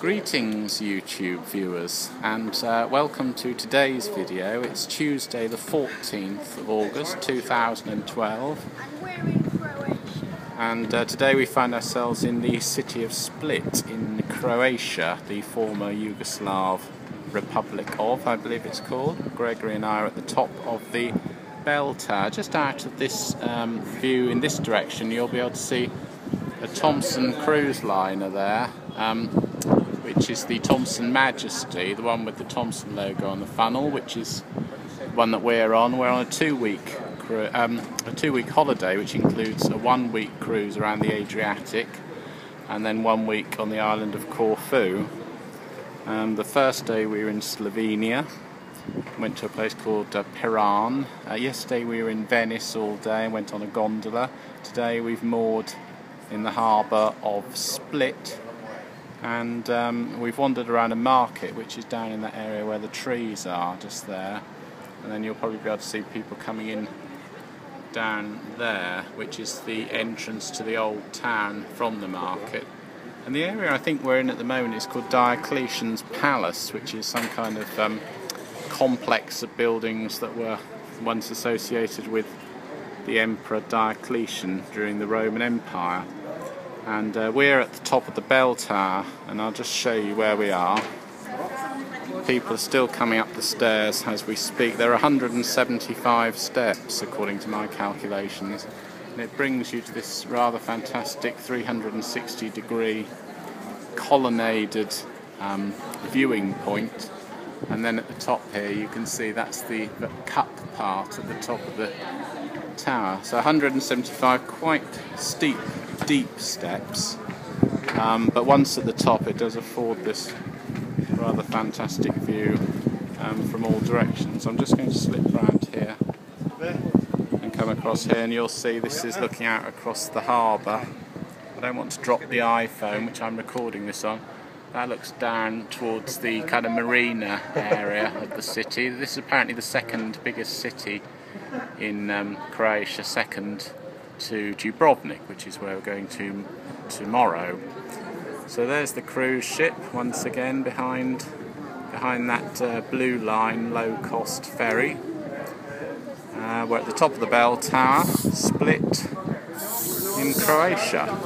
Greetings YouTube viewers, and welcome to today's video. It's Tuesday the 14th of August 2012, and we're in Croatia. And today we find ourselves in the city of Split in Croatia, the former Yugoslav Republic of, I believe it's called. Gregory and I are at the top of the bell tower. Just out of this view in this direction you'll be able to see a Thomson cruise liner there, which is the Thomson Majesty, the one with the Thomson logo on the funnel, which is the one that we're on. We're on a two-week holiday, which includes a one-week cruise around the Adriatic and then 1 week on the island of Corfu. The first day we were in Slovenia, went to a place called Piran. Yesterday we were in Venice all day and went on a gondola. Today we've moored in the harbour of Split, and we've wandered around a market which is down in that area where the trees are, just there, and then you'll probably be able to see people coming in down there, which is the entrance to the old town from the market. And the area I think we're in at the moment is called Diocletian's Palace, which is some kind of complex of buildings that were once associated with the Emperor Diocletian during the Roman Empire. And we're at the top of the bell tower, and I'll just show you where we are. People are still coming up the stairs as we speak. There are 175 steps according to my calculations, and it brings you to this rather fantastic 360-degree colonnaded viewing point. And then at the top here you can see that's the cup part at the top of the tower. So 175 quite steep, deep steps, but once at the top it does afford this rather fantastic view from all directions. I'm just going to slip round here and come across here, and you'll see this is looking out across the harbour. I don't want to drop the iPhone, which I'm recording this on. That looks down towards the kind of marina area of the city. This is apparently the second biggest city in Croatia, second to Dubrovnik, which is where we're going to tomorrow. So there's the cruise ship once again behind that blue line low-cost ferry. We're at the top of the bell tower, Split in Croatia.